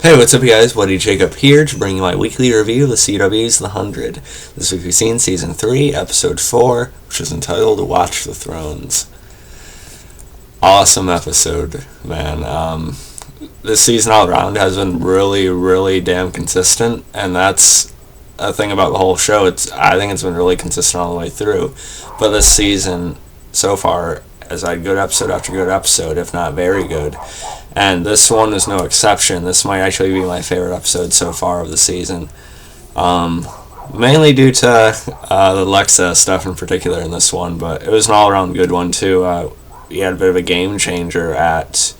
Hey, what's up, you guys? Buddy Jacob here to bring you my weekly review of the CW's The 100. This week we've seen Season 3, Episode 4, which is entitled Watch the Thrones. Awesome episode, man. This season all around has been really damn consistent, and that's a thing about the whole show. I think it's been really consistent all the way through. But this season, so far, has had good episode after good episode, if not very good. And this one is no exception. This might actually be my favorite episode so far of the season. Mainly due to the Lexa stuff in particular in this one, but it was an all-around good one too. We had a bit of a game changer at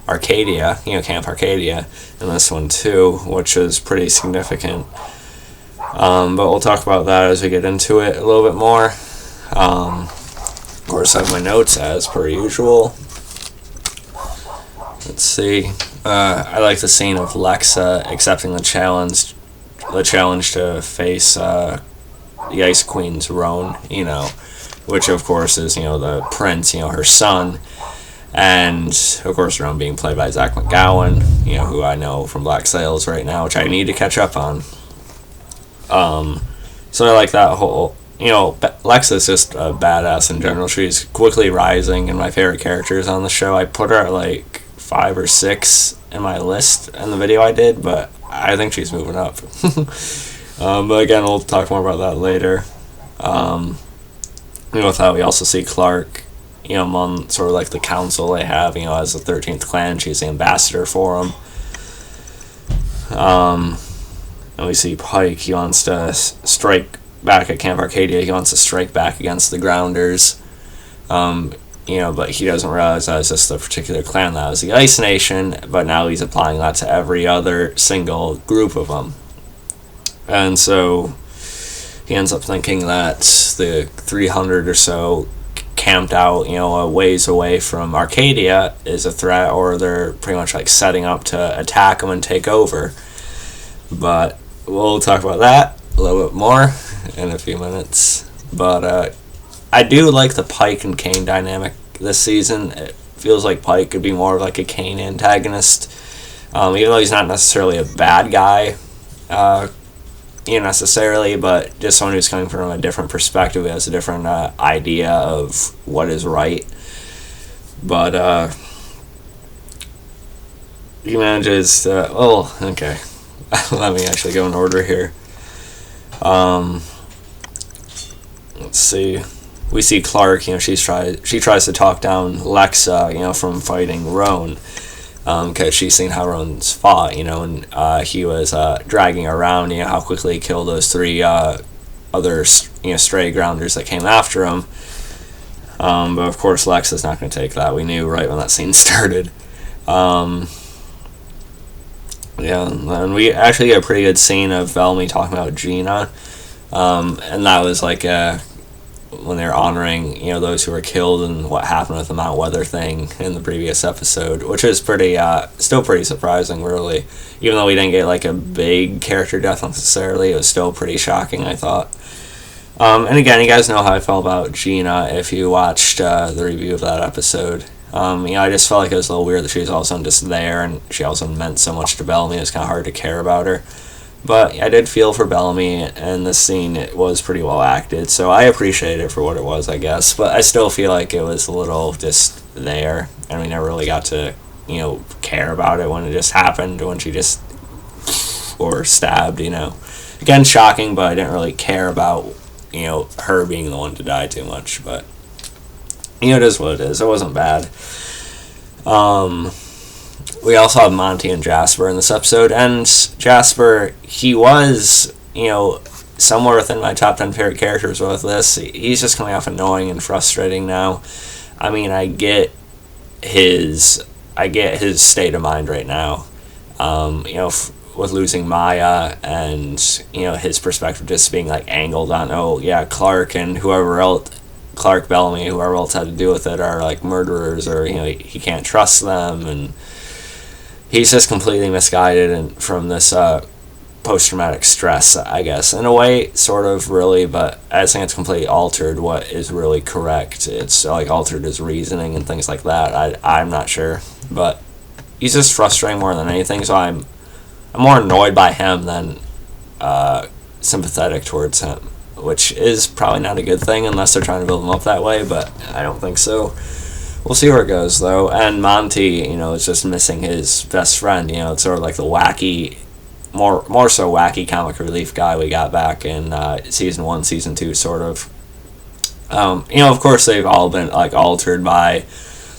Arcadia, Camp Arcadia, in this one too, which is pretty significant. But we'll talk about that as we get into it a little bit more. Of course, I have my notes as per usual. Let's see. I like the scene of Lexa accepting the challenge to face the Ice Queen's Roan, which of course is, the prince, her son, and of course Roan being played by Zach McGowan, who I know from Black Sails right now, which I need to catch up on. So I like that whole, Lexa's just a badass in general. She's quickly rising in my favorite characters on the show. I put her at 5 or 6 in my list in the video I did, but I think she's moving up. But again, we'll talk more about that later. With that, we also see Clarke, among sort of the council they have, as the 13th clan. She's the ambassador for them. And we see Pike. He wants to strike back at Camp Arcadia. He wants to strike back against the Grounders. But he doesn't realize that it's just the particular clan that was the Ice Nation, but now he's applying that to every other single group of them. And so he ends up thinking that the 300 or so camped out, a ways away from Arcadia is a threat, or they're pretty much setting up to attack him and take over. But we'll talk about that a little bit more in a few minutes. But I do like the Pike and Kane dynamic this season. It feels like Pike could be more of a Kane antagonist, even though he's not necessarily a bad guy, necessarily, but just someone who's coming from a different perspective, has a different idea of what is right. But he manages to, okay, let me actually go in order here. Let's see. We see Clarke, she tries to talk down Lexa, from fighting Roan, because she's seen how Roan's fought, and he was dragging around, how quickly he killed those 3 other, stray Grounders that came after him. But of course Lexa's not going to take that. We knew right when that scene started. And we actually get a pretty good scene of Bellamy talking about Gina, and that was when they're honoring, those who were killed and what happened with the Mount Weather thing in the previous episode, which is pretty, still pretty surprising, really. Even though we didn't get, a big character death necessarily, it was still pretty shocking, I thought. And again, you guys know how I felt about Gina if you watched the review of that episode. I just felt like it was a little weird that she was all of a sudden just there, and she also meant so much to Bellamy. It was kind of hard to care about her. But I did feel for Bellamy, and this scene, it was pretty well acted, so I appreciate it for what it was, I guess. But I still feel like it was a little just there, and we never really got to, care about it when it just happened, when she just, or stabbed, Again, shocking, but I didn't really care about, her being the one to die too much, but, it is what it is. It wasn't bad. We also have Monty and Jasper in this episode, and Jasper, he was, somewhere within my top 10 favorite characters with this. He's just coming off annoying and frustrating now. I mean, I get his state of mind right now, with losing Maya, and, his perspective just being, angled on, Clarke and whoever else, Clarke, Bellamy, whoever else had to do with it are, murderers, or, he can't trust them, and he's just completely misguided and from this post-traumatic stress, I guess. In a way, sort of, really, but I just think it's completely altered what is really correct. It's, altered his reasoning and things like that. I'm not sure. But he's just frustrating more than anything, so I'm I'm more annoyed by him than sympathetic towards him, which is probably not a good thing unless they're trying to build him up that way, but I don't think so. We'll see where it goes, though. And Monty, is just missing his best friend. It's sort of like the wacky, more so wacky comic relief guy we got back in season 1, season 2, sort of. Of course they've all been like altered by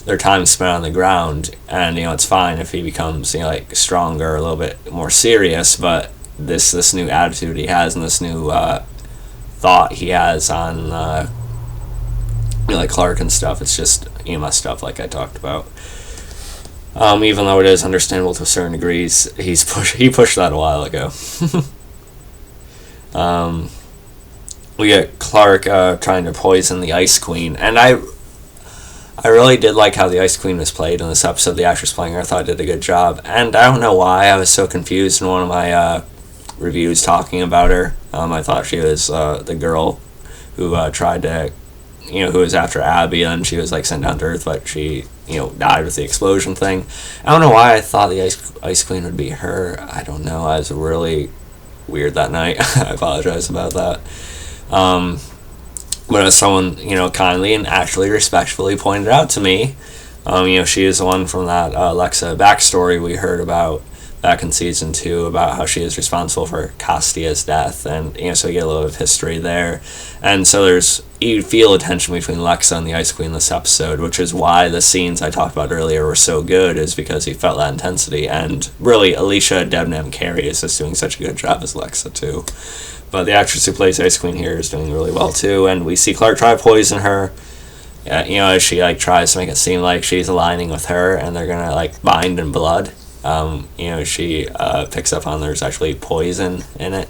their time spent on the ground, and it's fine if he becomes like stronger, a little bit more serious, but this new attitude he has and this new thought he has on like Clarke and stuff, it's just messed up, like I talked about. Even though it is understandable to a certain degree, he pushed that a while ago. We get Clarke trying to poison the Ice Queen, and I really did like how the Ice Queen was played in this episode. The actress playing her, I thought, did a good job, and I don't know why I was so confused in one of my reviews talking about her. I thought she was the girl who tried to, who was after Abby, and she was like sent down to Earth, but she, died with the explosion thing. I don't know why I thought the Ice Queen would be her. I don't know. I was really weird that night. I apologize about that. But as someone, kindly and actually respectfully pointed out to me, she is the one from that Lexa backstory we heard about back in season 2 about how she is responsible for Castia's death, and so you get a little bit of history there, and so you feel a tension between Lexa and the Ice Queen this episode, which is why the scenes I talked about earlier were so good, is because you felt that intensity, and really Alicia Debnam Carey is just doing such a good job as Lexa too. But the actress who plays Ice Queen here is doing really well too, and we see Clarke try to poison her. As she tries to make it seem like she's aligning with her, and they're gonna bind in blood. She picks up on there's actually poison in it,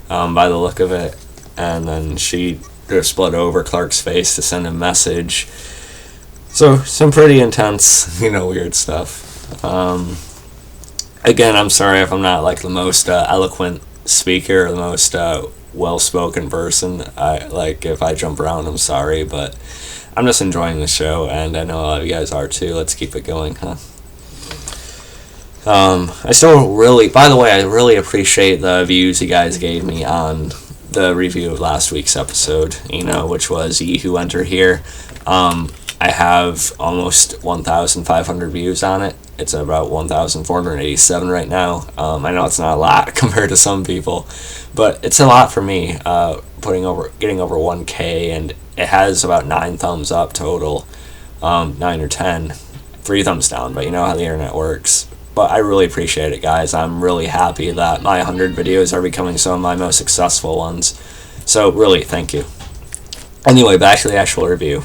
by the look of it, and then she drips blood over Clarke's face to send a message. So some pretty intense, weird stuff. Again, I'm sorry if I'm not the most eloquent speaker or the most well-spoken person. If I jump around, I'm sorry, but I'm just enjoying the show, and I know a lot of you guys are too. Let's keep it going, huh? I really appreciate the views you guys gave me on the review of last week's episode, which was Ye Who Enter Here. I have almost 1,500 views on it. It's about 1,487 right now. I know it's not a lot compared to some people, but it's a lot for me, getting over 1K, and it has about 9 thumbs up total, 9 or 10, 3 thumbs down, but you know how the internet works. But I really appreciate it, guys. I'm really happy that my 100 videos are becoming some of my most successful ones. So, really, thank you. Anyway, back to the actual review.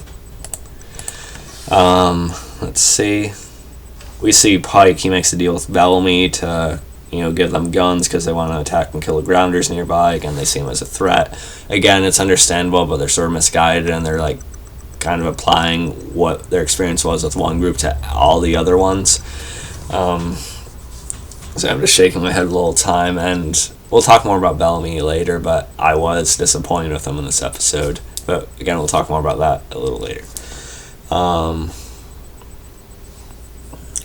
Let's see. We see Pike. He makes a deal with Bellamy to, give them guns because they want to attack and kill the grounders nearby. Again, they see him as a threat. Again, it's understandable, but they're sort of misguided, and they're, kind of applying what their experience was with one group to all the other ones. So I'm just shaking my head a little time, and we'll talk more about Bellamy later, but I was disappointed with him in this episode. But again, we'll talk more about that a little later.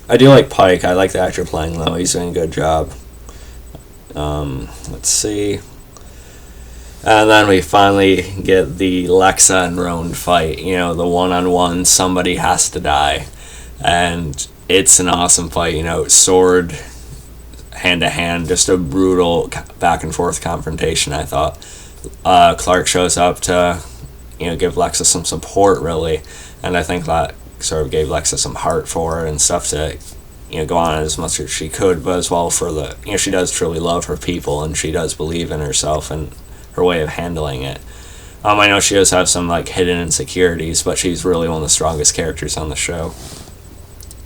I do like Pike. I like the actor playing, though. He's doing a good job. Let's see. And then we finally get the Lexa and Roan fight. The one-on-one, somebody has to die. And it's an awesome fight, sword, hand-to-hand, just a brutal back-and-forth confrontation, I thought. Clarke shows up to, give Lexa some support, really, and I think that sort of gave Lexa some heart for her and stuff to, go on as much as she could, but as well for the, she does truly love her people, and she does believe in herself and her way of handling it. I know she does have some, hidden insecurities, but she's really one of the strongest characters on the show.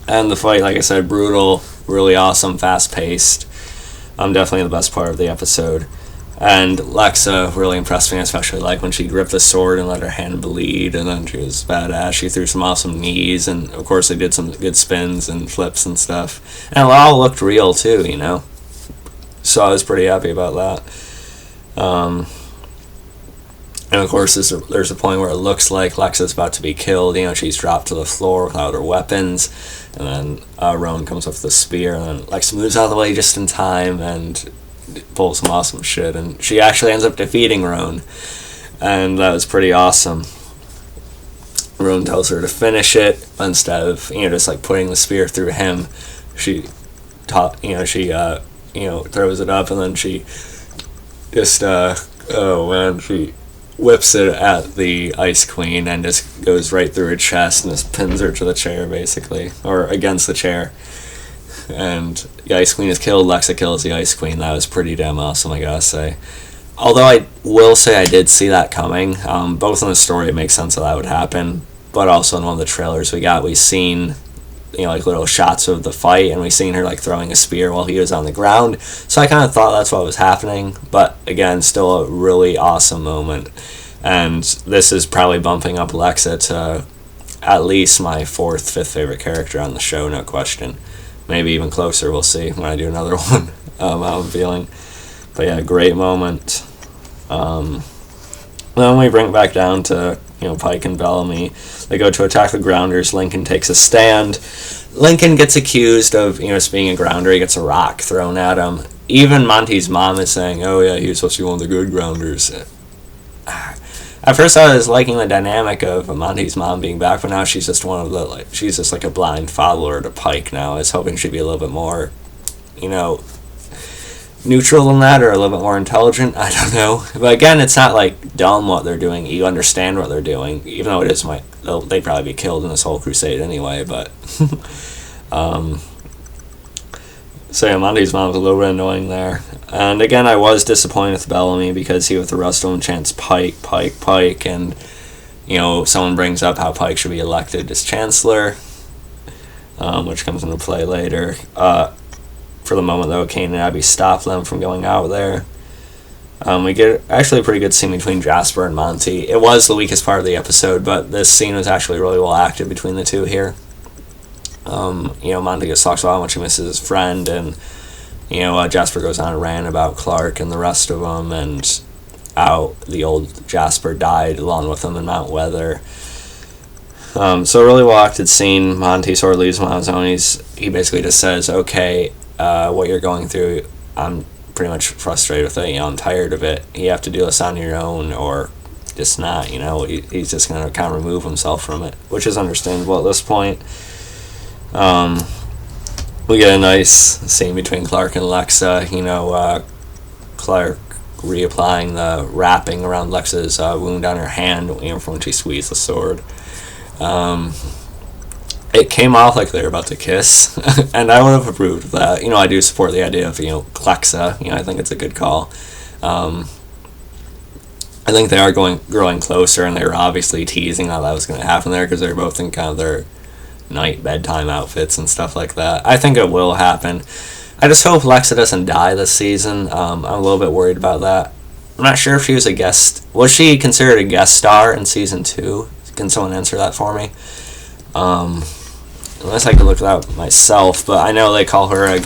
And the fight, like I said, brutal, really awesome, fast-paced. Definitely the best part of the episode. And Lexa really impressed me, especially when she gripped the sword and let her hand bleed, and then she was badass. She threw some awesome knees, and of course they did some good spins and flips and stuff. And it all looked real too, So I was pretty happy about that. And of course, there's a point where it looks like Lexa's about to be killed. She's dropped to the floor without her weapons. And then Roan comes with the spear, and then Lexa moves out of the way just in time and pulls some awesome shit. And she actually ends up defeating Roan. And that was pretty awesome. Roan tells her to finish it, but instead of, just like putting the spear through him, she throws it up, and then she just, she whips it at the Ice Queen and just goes right through her chest and just pins her to the chair, basically, or against the chair. And the Ice Queen is killed. Lexa kills the Ice Queen. That was pretty damn awesome, I gotta say. Although I will say I did see that coming. Both in the story, it makes sense that would happen, but also in one of the trailers we've seen, like little shots of the fight, and we've seen her like throwing a spear while he was on the ground. So I kind of thought that's what was happening, but again, still a really awesome moment. And this is probably bumping up Lexa to at least my 4th, 5th favorite character on the show, no question. Maybe even closer, we'll see when I do another one, how I'm feeling. But yeah, great moment. Then we bring it back down to, Pike and Bellamy. They go to attack the grounders. Lincoln takes a stand. Lincoln gets accused of, being a grounder. He gets a rock thrown at him. Even Monty's mom is saying, oh yeah, he was supposed to be one of the good grounders. At first I was liking the dynamic of Monty's mom being back, but now she's just she's just like a blind follower to Pike now. I was hoping she'd be a little bit more, neutral than that, or a little bit more intelligent. I don't know. But again, it's not like dumb what they're doing. You understand what they're doing, even though it is they'd probably be killed in this whole crusade anyway. But so yeah, Monty's mom's a little bit annoying there. And again, I was disappointed with Bellamy because he with the rest of them chants Pike, and someone brings up how Pike should be elected as chancellor, which comes into play later. For the moment, though, Kane and Abby stop them from going out there. We get actually a pretty good scene between Jasper and Monty. It was the weakest part of the episode, but this scene was actually really well acted between the two here. Monty just talks about how much he misses his friend, and Jasper goes on a rant about Clarke and the rest of them, and how the old Jasper died along with him in Mount Weather. So a really well acted scene. Monty sort of leaves him on his own. He basically just says, okay, what you're going through, I'm pretty much frustrated with it. I'm tired of it. You have to do this on your own, or just not. He's just going to kind of remove himself from it, which is understandable at this point. We get a nice scene between Clarke and Lexa. Clarke reapplying the wrapping around Lexa's wound on her hand, from when she squeezed the sword. It came off like they were about to kiss, and I would have approved of that. I do support the idea of, Lexa. I think it's a good call. I think they are growing closer, and they were obviously teasing how that was going to happen there, because they're both in kind of their night bedtime outfits and stuff like that. I think it will happen. I just hope Lexa doesn't die this season. I'm a little bit worried about that. I'm not sure if she was a guest. Was she considered a guest star in season 2? Can someone answer that for me? Unless I could look it up myself, but I know they call Alicia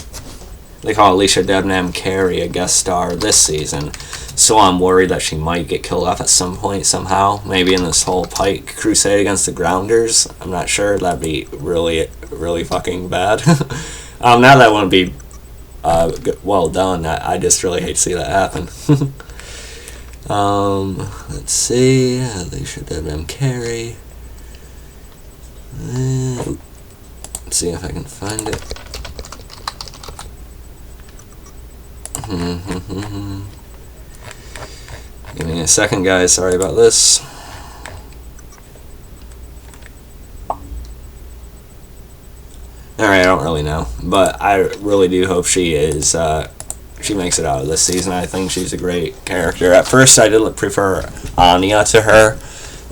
Debnam Carey a guest star this season, so I'm worried that she might get killed off at some point somehow, maybe in this whole Pike crusade against the Grounders. I'm not sure. That'd be really, really fucking bad. Now that wouldn't be well done. I just really hate to see that happen. Let's see, Alicia Debnam Carey. Let's see if I can find it. Give me a second, guys. Sorry about this. Alright, I don't really know, but I really do hope she is, she makes it out of this season. I think she's a great character. At first, I did prefer Anya to her,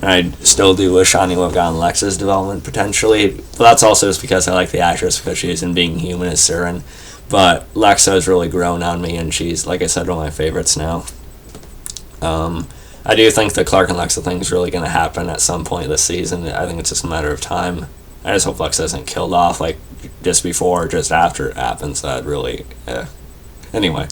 and I still do wish Anya would have gotten Lexa's development, potentially, but that's also just because I like the actress, because she is in Being Human as Siren. But Lexa has really grown on me, and she's, like I said, one of my favorites now. I do think the Clarke and Lexa thing is really going to happen at some point this season. I think it's just a matter of time. I just hope Lexa isn't killed off, like, just before or just after it happens. That really, Anyway.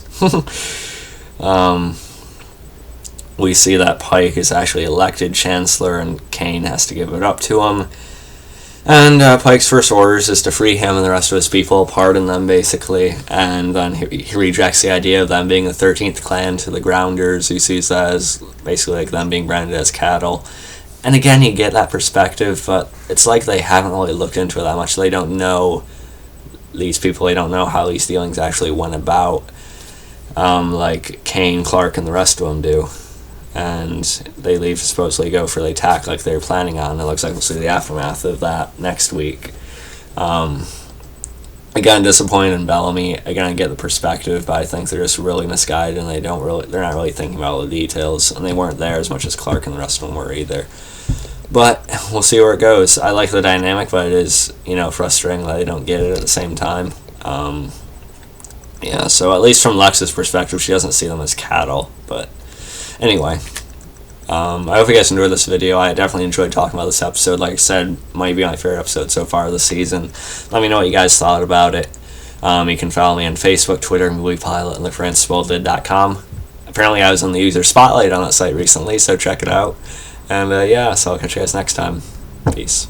we see that Pike is actually elected Chancellor, and Kane has to give it up to him. And Pike's first orders is to free him and the rest of his people, pardon them basically, and then he rejects the idea of them being the 13th clan to the Grounders. He sees that as basically like them being branded as cattle. And again, you get that perspective, but it's like they haven't really looked into it that much. They don't know these people, they don't know how these dealings actually went about, like Kane, Clarke, and the rest of them do. And they leave to supposedly go for the attack like they're planning on. It looks like we'll see the aftermath of that next week. Again, disappointed in Bellamy. Again, I get the perspective, but I think they're just really misguided, and they're not really thinking about all the details, and they weren't there as much as Clarke and the rest of them were either. But we'll see where it goes. I like the dynamic, but it is, frustrating that they don't get it at the same time. Yeah, so at least from Lexa's perspective, she doesn't see them as cattle. But anyway, I hope you guys enjoyed this video. I definitely enjoyed talking about this episode. Like I said, might be my favorite episode so far this season. Let me know what you guys thought about it. You can follow me on Facebook, Twitter, MoviePilot, and look for InstaBolded.com. Apparently I was on the user spotlight on that site recently, so check it out. And yeah, so I'll catch you guys next time. Peace.